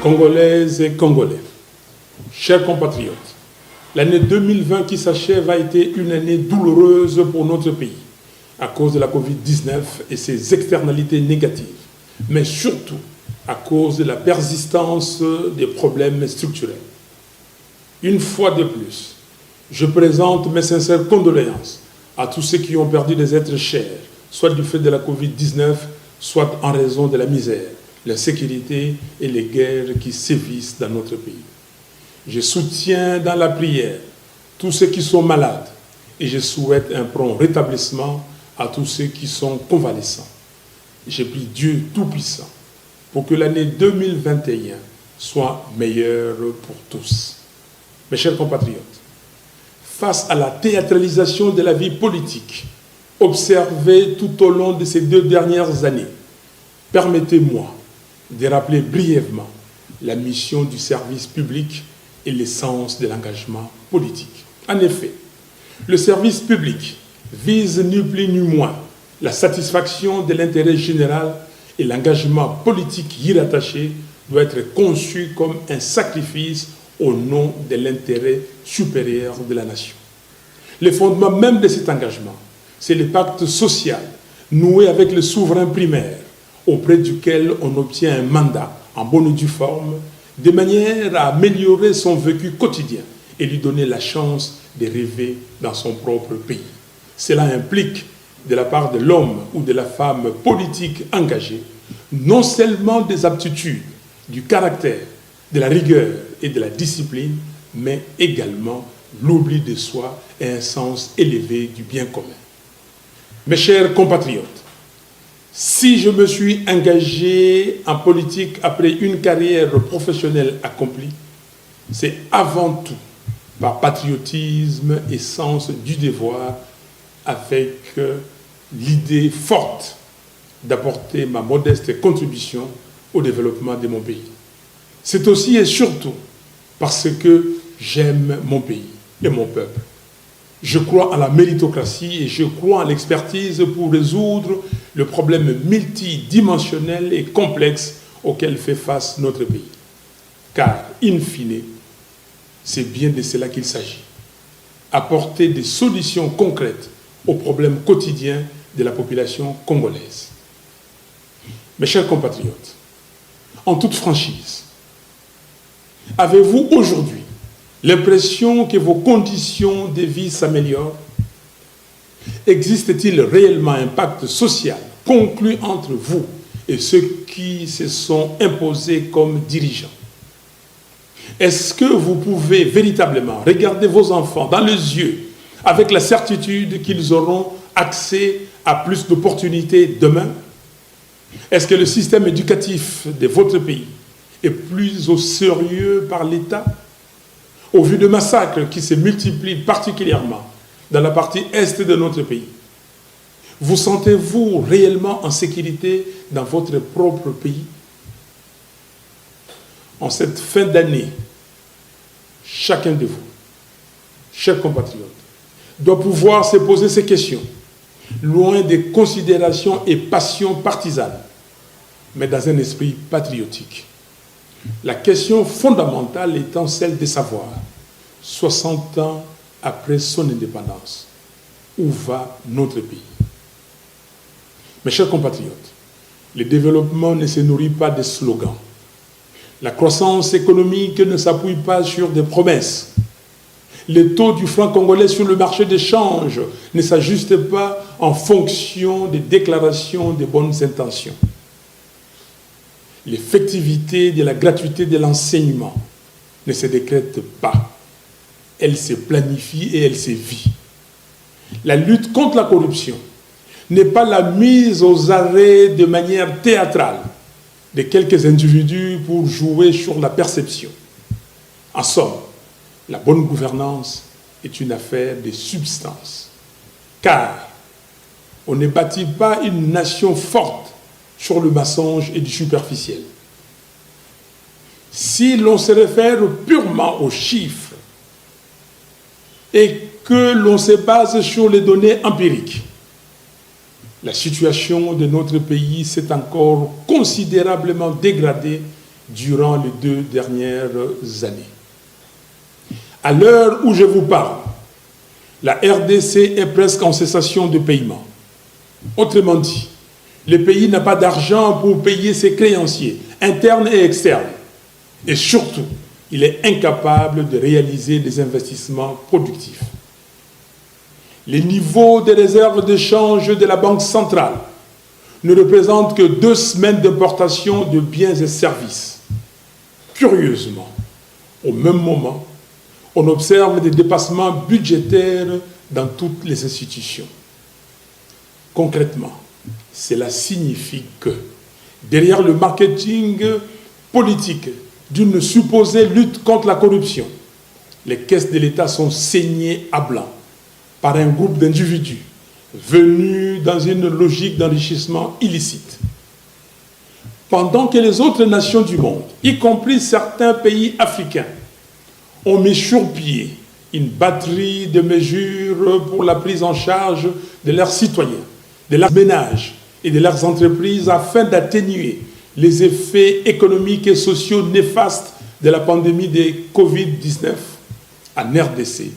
Congolaises et Congolais, chers compatriotes, l'année 2020 qui s'achève a été une année douloureuse pour notre pays à cause de la Covid-19 et ses externalités négatives, mais surtout à cause de la persistance des problèmes structurels. Une fois de plus, je présente mes sincères condoléances à tous ceux qui ont perdu des êtres chers, soit du fait de la Covid-19, soit en raison de la misère, l'insécurité et les guerres qui sévissent dans notre pays. Je soutiens dans la prière tous ceux qui sont malades et je souhaite un prompt rétablissement à tous ceux qui sont convalescents. Je prie Dieu Tout-Puissant pour que l'année 2021 soit meilleure pour tous. Mes chers compatriotes, face à la théâtralisation de la vie politique observée tout au long de ces 2 dernières années, permettez-moi de rappeler brièvement la mission du service public et l'essence de l'engagement politique. En effet, le service public vise ni plus ni moins la satisfaction de l'intérêt général et l'engagement politique y rattaché doit être conçu comme un sacrifice au nom de l'intérêt supérieur de la nation. Le fondement même de cet engagement, c'est le pacte social noué avec le souverain primaire, auprès duquel on obtient un mandat en bonne et due forme, de manière à améliorer son vécu quotidien et lui donner la chance de rêver dans son propre pays. Cela implique, de la part de l'homme ou de la femme politique engagée, non seulement des aptitudes, du caractère, de la rigueur et de la discipline, mais également l'oubli de soi et un sens élevé du bien commun. Mes chers compatriotes, si je me suis engagé en politique après une carrière professionnelle accomplie, c'est avant tout par patriotisme et sens du devoir, avec l'idée forte d'apporter ma modeste contribution au développement de mon pays. C'est aussi et surtout parce que j'aime mon pays et mon peuple. Je crois en la méritocratie et je crois en l'expertise pour résoudre le problème multidimensionnel et complexe auquel fait face notre pays. Car, in fine, c'est bien de cela qu'il s'agit. Apporter des solutions concrètes aux problèmes quotidiens de la population congolaise. Mes chers compatriotes, en toute franchise, avez-vous aujourd'hui l'impression que vos conditions de vie s'améliorent? Existe-t-il réellement un pacte social conclu entre vous et ceux qui se sont imposés comme dirigeants? Est-ce que vous pouvez véritablement regarder vos enfants dans les yeux avec la certitude qu'ils auront accès à plus d'opportunités demain? Est-ce que le système éducatif de votre pays est plus au sérieux par l'État? Au vu de massacres qui se multiplient particulièrement dans la partie est de notre pays, vous sentez-vous réellement en sécurité dans votre propre pays? En cette fin d'année, chacun de vous, chers compatriotes, doit pouvoir se poser ces questions, loin des considérations et passions partisanes, mais dans un esprit patriotique. La question fondamentale étant celle de savoir, 60 ans après son indépendance, où va notre pays? Mes chers compatriotes, le développement ne se nourrit pas de slogans. La croissance économique ne s'appuie pas sur des promesses. Le taux du franc congolais sur le marché d'échange ne s'ajuste pas en fonction des déclarations de bonnes intentions. L'effectivité de la gratuité de l'enseignement ne se décrète pas. Elle se planifie et elle se vit. La lutte contre la corruption n'est pas la mise aux arrêts de manière théâtrale de quelques individus pour jouer sur la perception. En somme, la bonne gouvernance est une affaire de substance. Car on ne bâtit pas une nation forte sur le mensonge et du superficiel. Si l'on se réfère purement aux chiffres et que l'on se base sur les données empiriques, la situation de notre pays s'est encore considérablement dégradée durant les 2 dernières années. À l'heure où je vous parle, la RDC est presque en cessation de paiement. Autrement dit, le pays n'a pas d'argent pour payer ses créanciers, internes et externes. Et surtout, il est incapable de réaliser des investissements productifs. Les niveaux des réserves d'échange de la Banque centrale ne représentent que 2 semaines d'importation de biens et services. Curieusement, au même moment, on observe des dépassements budgétaires dans toutes les institutions. Concrètement, cela signifie que, derrière le marketing politique d'une supposée lutte contre la corruption, les caisses de l'État sont saignées à blanc par un groupe d'individus venus dans une logique d'enrichissement illicite. Pendant que les autres nations du monde, y compris certains pays africains, ont mis sur pied une batterie de mesures pour la prise en charge de leurs citoyens, de leurs ménages et de leurs entreprises afin d'atténuer les effets économiques et sociaux néfastes de la pandémie de Covid-19. En RDC,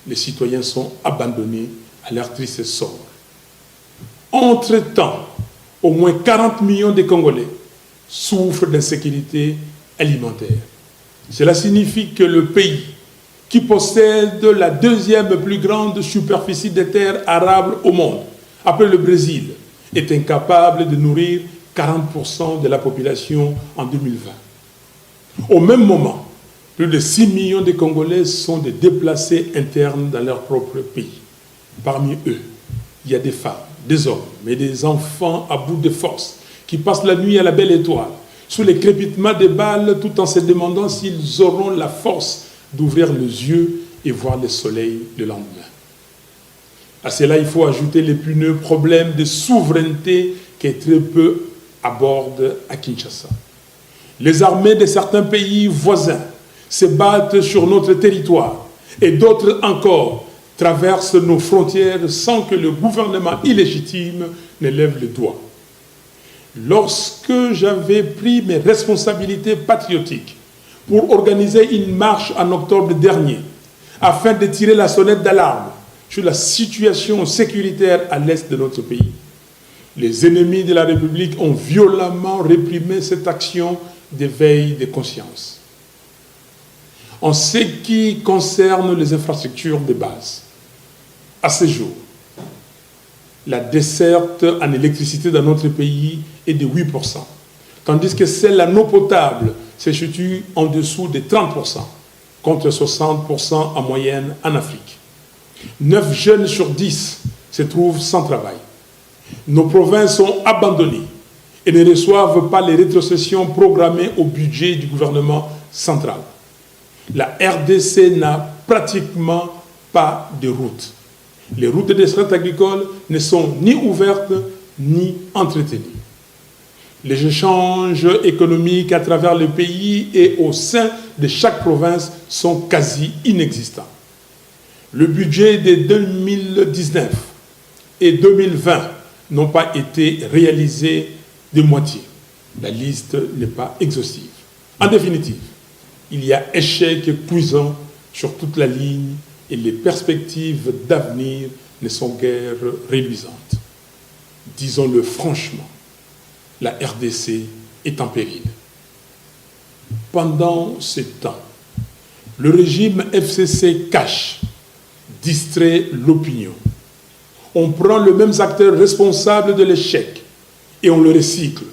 les citoyens sont abandonnés à leur triste sort. Entre-temps, au moins 40 millions de Congolais souffrent d'insécurité alimentaire. Cela signifie que le pays, qui possède la 2e plus grande superficie de terres arables au monde, après le Brésil, est incapable de nourrir 40% de la population en 2020. Au même moment, plus de 6 millions de Congolais sont des déplacés internes dans leur propre pays. Parmi eux, il y a des femmes, des hommes, mais des enfants à bout de force qui passent la nuit à la belle étoile, sous les crépitements des balles, tout en se demandant s'ils auront la force d'ouvrir les yeux et voir le soleil le lendemain. À cela, il faut ajouter l'épineux problème de souveraineté qui est très peu abordé à Kinshasa. Les armées de certains pays voisins se battent sur notre territoire et d'autres encore traversent nos frontières sans que le gouvernement illégitime ne lève le doigt. Lorsque j'avais pris mes responsabilités patriotiques pour organiser une marche en octobre dernier, afin de tirer la sonnette d'alarme sur la situation sécuritaire à l'est de notre pays, les ennemis de la République ont violemment réprimé cette action d'éveil de conscience. En ce qui concerne les infrastructures de base, à ce jour, la desserte en électricité dans notre pays est de 8%, tandis que celle en eau potable se situe en dessous de 30%, contre 60% en moyenne en Afrique. 9 jeunes sur 10 se trouvent sans travail. Nos provinces sont abandonnées et ne reçoivent pas les rétrocessions programmées au budget du gouvernement central. La RDC n'a pratiquement pas de routes. Les routes de desserte agricole ne sont ni ouvertes ni entretenues. Les échanges économiques à travers le pays et au sein de chaque province sont quasi inexistants. Le budget de 2019 et 2020 n'ont pas été réalisés de moitié. La liste n'est pas exhaustive. En définitive, il y a échec cuisant sur toute la ligne et les perspectives d'avenir ne sont guère reluisantes. Disons-le franchement, la RDC est en péril. Pendant ce temps, le régime FCC cache, distrait l'opinion. On prend les mêmes acteurs responsables de l'échec et on le recycle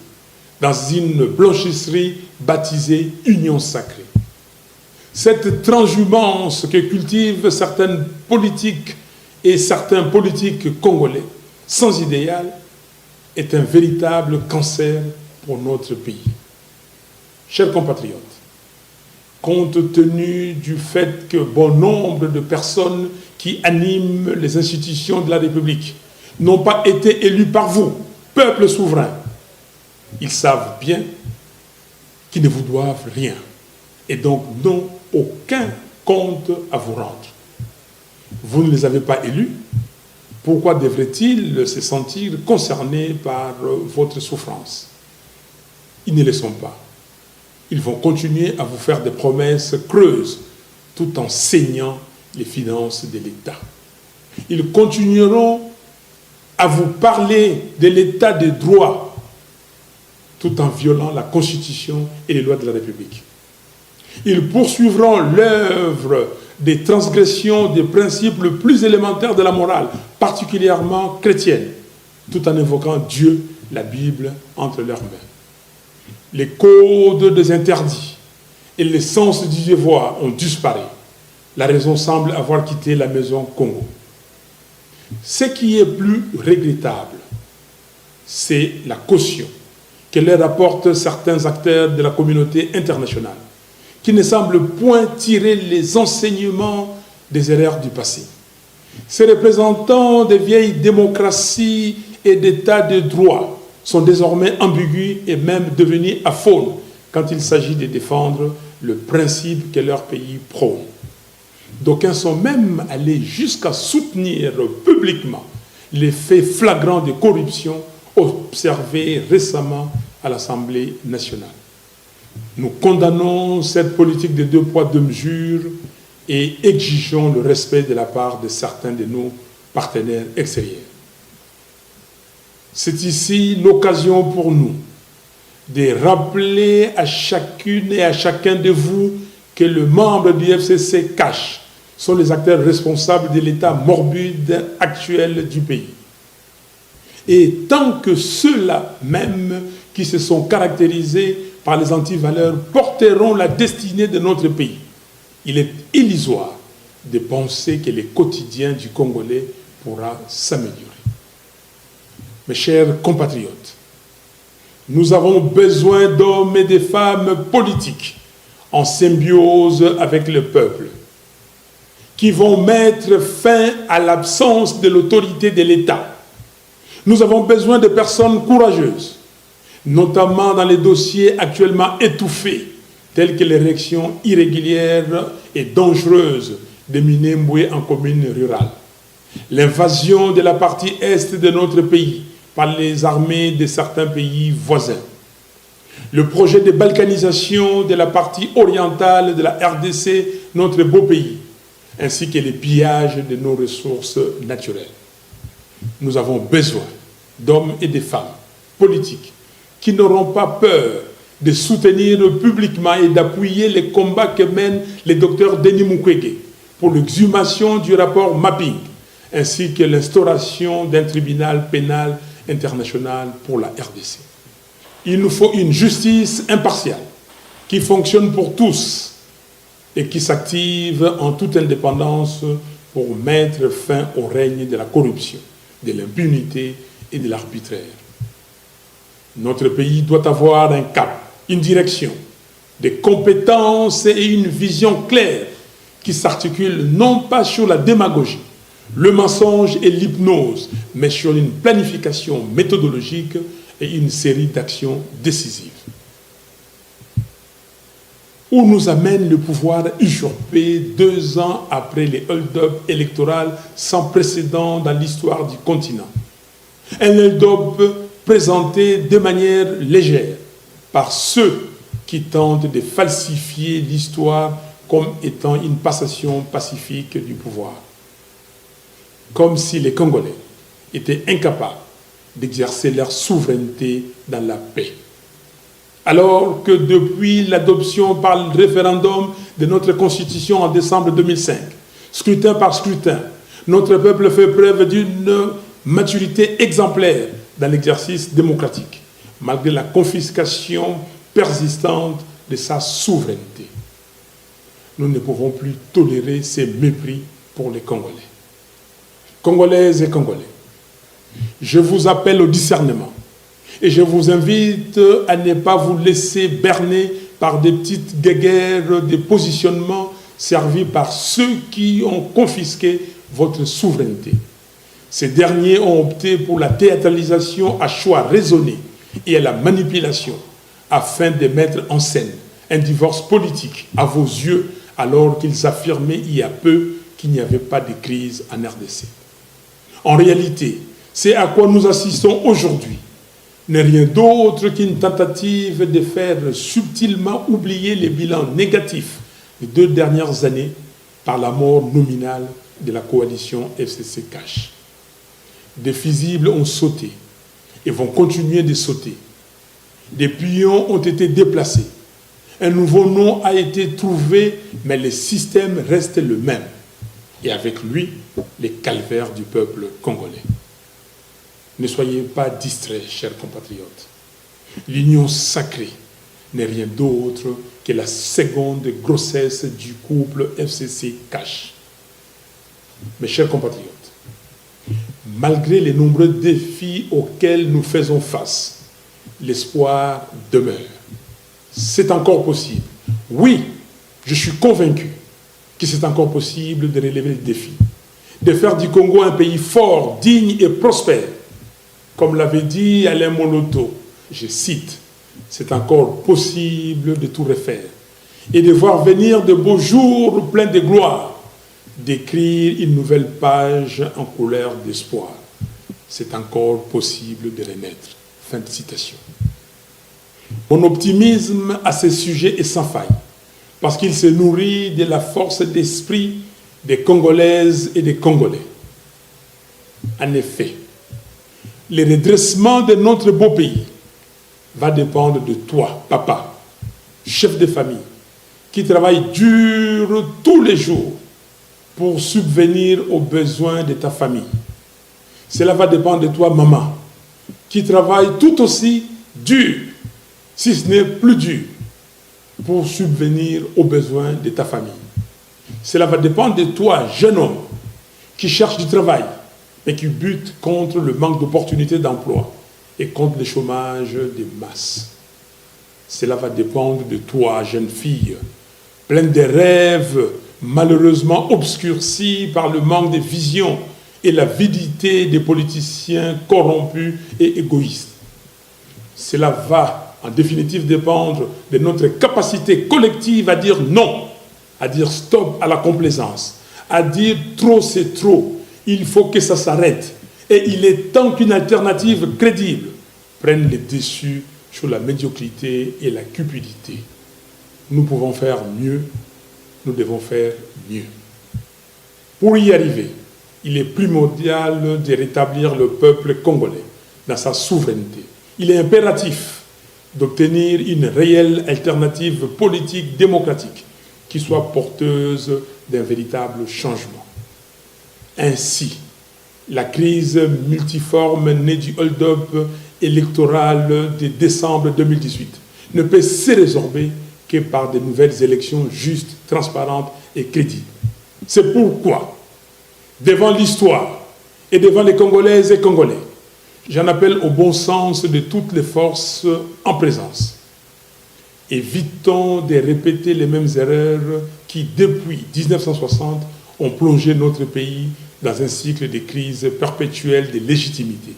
dans une blanchisserie baptisée Union sacrée. Cette transhumance que cultivent certaines politiques et certains politiques congolais sans idéal est un véritable cancer pour notre pays. Chers compatriotes, compte tenu du fait que bon nombre de personnes qui animent les institutions de la République n'ont pas été élus par vous, peuple souverain, ils savent bien qu'ils ne vous doivent rien et donc n'ont aucun compte à vous rendre. Vous ne les avez pas élus, pourquoi devraient-ils se sentir concernés par votre souffrance? Ils ne le sont pas. Ils vont continuer à vous faire des promesses creuses tout en saignant les finances de l'État. Ils continueront à vous parler de l'État de droit tout en violant la Constitution et les lois de la République. Ils poursuivront l'œuvre des transgressions des principes les plus élémentaires de la morale, particulièrement chrétienne, tout en invoquant Dieu, la Bible, entre leurs mains. Les codes des interdits et l'essence du devoir ont disparu. La raison semble avoir quitté la maison Congo. Ce qui est plus regrettable, c'est la caution que leur apportent certains acteurs de la communauté internationale, qui ne semblent point tirer les enseignements des erreurs du passé. Ces représentants des vieilles démocraties et d'états de droit sont désormais ambigus et même devenus aphones quand il s'agit de défendre le principe que leur pays prône. D'aucuns sont même allés jusqu'à soutenir publiquement les faits flagrants de corruption observés récemment à l'Assemblée nationale. Nous condamnons cette politique de deux poids, deux mesures et exigeons le respect de la part de certains de nos partenaires extérieurs. C'est ici l'occasion pour nous de rappeler à chacune et à chacun de vous que les membres du FCC cash sont les acteurs responsables de l'état morbide actuel du pays. Et tant que ceux-là même qui se sont caractérisés par les antivaleurs porteront la destinée de notre pays, il est illusoire de penser que le quotidien du Congolais pourra s'améliorer. Mes chers compatriotes, nous avons besoin d'hommes et de femmes politiques en symbiose avec le peuple, qui vont mettre fin à l'absence de l'autorité de l'État. Nous avons besoin de personnes courageuses, notamment dans les dossiers actuellement étouffés, tels que l'érection irrégulière et dangereuse de Minembwe en commune rurale, l'invasion de la partie est de notre pays par les armées de certains pays voisins, le projet de balkanisation de la partie orientale de la RDC, notre beau pays, ainsi que les pillages de nos ressources naturelles. Nous avons besoin d'hommes et de femmes politiques qui n'auront pas peur de soutenir publiquement et d'appuyer les combats que mène le docteur Denis Mukwege pour l'exhumation du rapport Mapping, ainsi que l'instauration d'un tribunal pénal international pour la RDC. Il nous faut une justice impartiale qui fonctionne pour tous et qui s'active en toute indépendance pour mettre fin au règne de la corruption, de l'impunité et de l'arbitraire. Notre pays doit avoir un cap, une direction, des compétences et une vision claire qui s'articulent non pas sur la démagogie, le mensonge et l'hypnose, mais sur une planification méthodologique et une série d'actions décisives. Où nous amène le pouvoir usurpé 2 ans après les hold-up électoraux sans précédent dans l'histoire du continent. Un hold-up présenté de manière légère par ceux qui tentent de falsifier l'histoire comme étant une passation pacifique du pouvoir. Comme si les Congolais étaient incapables d'exercer leur souveraineté dans la paix. Alors que depuis l'adoption par le référendum de notre Constitution en décembre 2005, scrutin par scrutin, notre peuple fait preuve d'une maturité exemplaire dans l'exercice démocratique, malgré la confiscation persistante de sa souveraineté. Nous ne pouvons plus tolérer ces mépris pour les Congolais. Congolaises et Congolais, je vous appelle au discernement et je vous invite à ne pas vous laisser berner par des petites guéguerres de positionnement servis par ceux qui ont confisqué votre souveraineté. Ces derniers ont opté pour la théâtralisation à choix raisonné et à la manipulation afin de mettre en scène un divorce politique à vos yeux alors qu'ils affirmaient il y a peu qu'il n'y avait pas de crise en RDC. En réalité, c'est à quoi nous assistons aujourd'hui n'est rien d'autre qu'une tentative de faire subtilement oublier les bilans négatifs des 2 dernières années par la mort nominale de la coalition FCC-Cash. Des fusibles ont sauté et vont continuer de sauter. Des pions ont été déplacés. Un nouveau nom a été trouvé, mais le système reste le même. Et avec lui, les calvaires du peuple congolais. Ne soyez pas distraits, chers compatriotes. L'union sacrée n'est rien d'autre que la seconde grossesse du couple FCC-Cash. Mes chers compatriotes, malgré les nombreux défis auxquels nous faisons face, l'espoir demeure. C'est encore possible. Oui, je suis convaincu que c'est encore possible de relever le défi, de faire du Congo un pays fort, digne et prospère. Comme l'avait dit Alain Moloto, je cite, « C'est encore possible de tout refaire et de voir venir de beaux jours pleins de gloire, d'écrire une nouvelle page en couleur d'espoir. C'est encore possible de renaître. » Fin de citation. Mon optimisme à ce sujet est sans faille, parce qu'il se nourrit de la force d'esprit des Congolaises et des Congolais. En effet, le redressement de notre beau pays va dépendre de toi, papa, chef de famille, qui travaille dur tous les jours pour subvenir aux besoins de ta famille. Cela va dépendre de toi, maman, qui travaille tout aussi dur, si ce n'est plus dur, pour subvenir aux besoins de ta famille. Cela va dépendre de toi, jeune homme, qui cherche du travail, mais qui bute contre le manque d'opportunités d'emploi et contre le chômage des masses. Cela va dépendre de toi, jeune fille, pleine de rêves, malheureusement obscurcis par le manque de vision et l'avidité des politiciens corrompus et égoïstes. Cela va, en définitive, dépendre de notre capacité collective à dire non, à dire stop à la complaisance, à dire trop c'est trop, il faut que ça s'arrête. Et il est temps qu'une alternative crédible prenne le dessus sur la médiocrité et la cupidité. Nous pouvons faire mieux, nous devons faire mieux. Pour y arriver, il est primordial de rétablir le peuple congolais dans sa souveraineté. Il est impératif d'obtenir une réelle alternative politique démocratique qui soit porteuse d'un véritable changement. Ainsi, la crise multiforme née du hold-up électoral de décembre 2018 ne peut se résorber que par de nouvelles élections justes, transparentes et crédibles. C'est pourquoi, devant l'histoire et devant les Congolaises et Congolais, j'en appelle au bon sens de toutes les forces en présence. Évitons de répéter les mêmes erreurs qui, depuis 1960, ont plongé notre pays dans un cycle de crise perpétuelle de légitimité.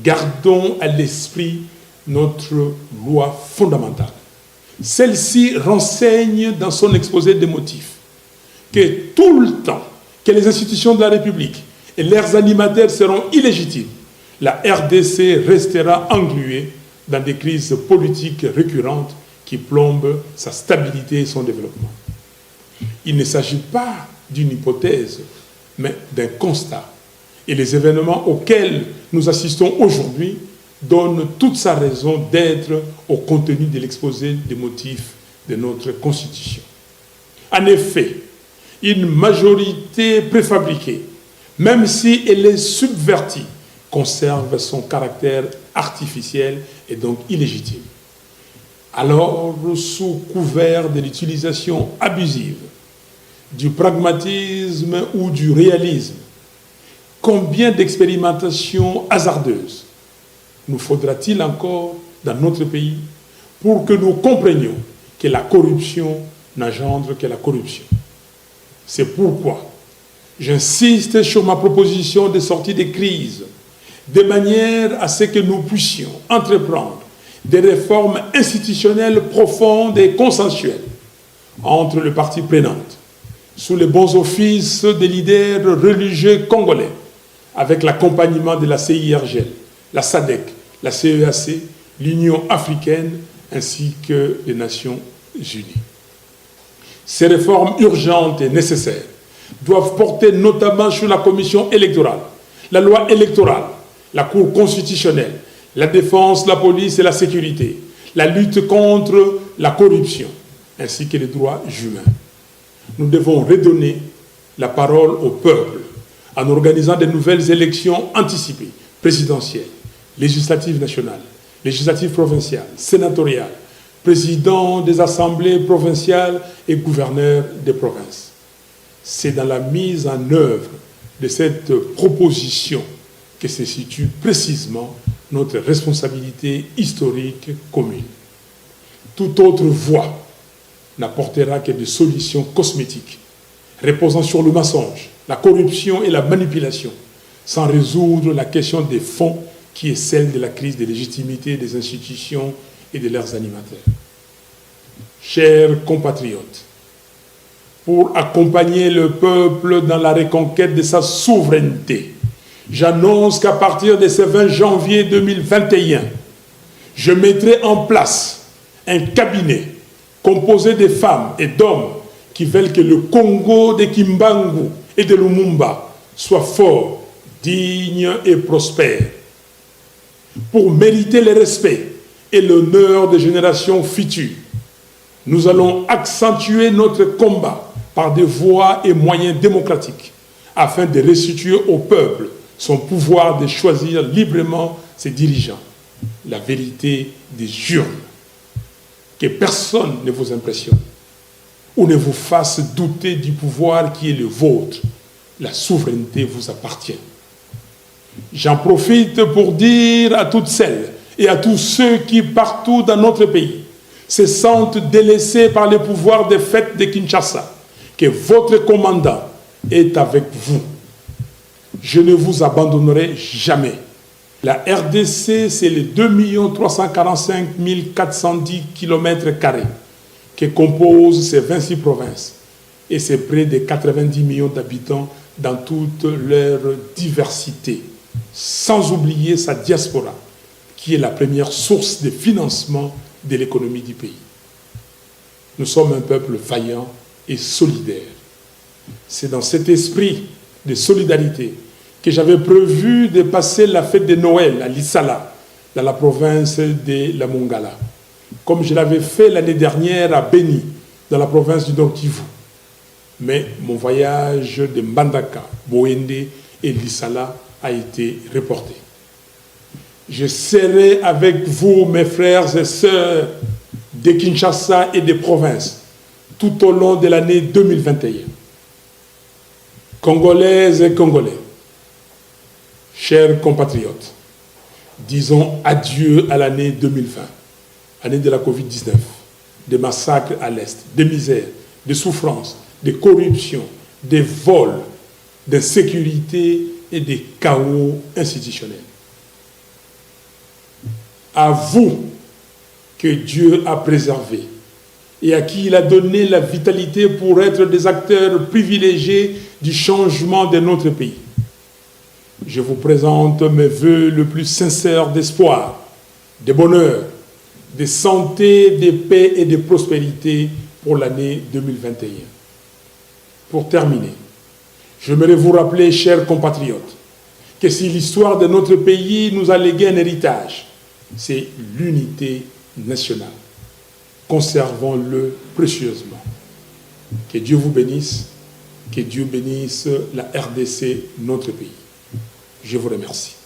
Gardons à l'esprit notre loi fondamentale. Celle-ci renseigne dans son exposé des motifs que tout le temps que les institutions de la République et leurs animateurs seront illégitimes, la RDC restera engluée dans des crises politiques récurrentes qui plombent sa stabilité et son développement. Il ne s'agit pas d'une hypothèse, mais d'un constat. Et les événements auxquels nous assistons aujourd'hui donnent toute sa raison d'être au contenu de l'exposé des motifs de notre Constitution. En effet, une majorité préfabriquée, même si elle est subvertie, conserve son caractère artificiel et donc illégitime. Alors, sous couvert de l'utilisation abusive du pragmatisme ou du réalisme, combien d'expérimentations hasardeuses nous faudra-t-il encore dans notre pays pour que nous comprenions que la corruption n'engendre que la corruption? C'est pourquoi j'insiste sur ma proposition de sortie des crises, de manière à ce que nous puissions entreprendre des réformes institutionnelles profondes et consensuelles entre les parties prenantes, sous les bons offices des leaders religieux congolais, avec l'accompagnement de la CIRGL, la SADC, la CEAC, l'Union africaine ainsi que les Nations unies. Ces réformes urgentes et nécessaires doivent porter notamment sur la commission électorale, la loi électorale, la Cour constitutionnelle, la défense, la police et la sécurité, la lutte contre la corruption, ainsi que les droits humains. Nous devons redonner la parole au peuple en organisant de nouvelles élections anticipées, présidentielles, législatives nationales, législatives provinciales, sénatoriales, présidents des assemblées provinciales et gouverneurs des provinces. C'est dans la mise en œuvre de cette proposition que se situe précisément notre responsabilité historique commune. Toute autre voie n'apportera que des solutions cosmétiques, reposant sur le mensonge, la corruption et la manipulation, sans résoudre la question des fonds qui est celle de la crise de légitimité des institutions et de leurs animateurs. Chers compatriotes, pour accompagner le peuple dans la reconquête de sa souveraineté, j'annonce qu'à partir de ce 20 janvier 2021, je mettrai en place un cabinet composé de femmes et d'hommes qui veulent que le Congo de Kimbangu et de Lumumba soit fort, digne et prospère. Pour mériter le respect et l'honneur des générations futures, nous allons accentuer notre combat par des voies et moyens démocratiques afin de restituer au peuple son pouvoir de choisir librement ses dirigeants. La vérité des urnes. Que personne ne vous impressionne ou ne vous fasse douter du pouvoir qui est le vôtre. La souveraineté vous appartient. J'en profite pour dire à toutes celles et à tous ceux qui, partout dans notre pays, se sentent délaissés par le pouvoir des fêtes de Kinshasa, que votre commandant est avec vous. Je ne vous abandonnerai jamais. La RDC, c'est les 2 345 410 km² que composent ces 26 provinces et c'est près de 90 millions d'habitants dans toute leur diversité, sans oublier sa diaspora, qui est la première source de financement de l'économie du pays. Nous sommes un peuple vaillant et solidaire. C'est dans cet esprit de solidarité que j'avais prévu de passer la fête de Noël à Lissala, dans la province de la Mongala, comme je l'avais fait l'année dernière à Beni, dans la province du Nord Kivu. Mais mon voyage de Mbandaka, Boende et Lissala a été reporté. Je serai avec vous, mes frères et sœurs de Kinshasa et des provinces, tout au long de l'année 2021. Congolaises et Congolais, chers compatriotes, disons adieu à l'année 2020, année de la Covid-19, des massacres à l'Est, des misères, des souffrances, des corruptions, des vols, d'insécurité et des chaos institutionnels. À vous que Dieu a préservé et à qui il a donné la vitalité pour être des acteurs privilégiés du changement de notre pays. Je vous présente mes vœux le plus sincères d'espoir, de bonheur, de santé, de paix et de prospérité pour l'année 2021. Pour terminer, j'aimerais vous rappeler, chers compatriotes, que si l'histoire de notre pays nous a légué un héritage, c'est l'unité nationale. Conservons-le précieusement. Que Dieu vous bénisse, que Dieu bénisse la RDC, notre pays. Je vous remercie.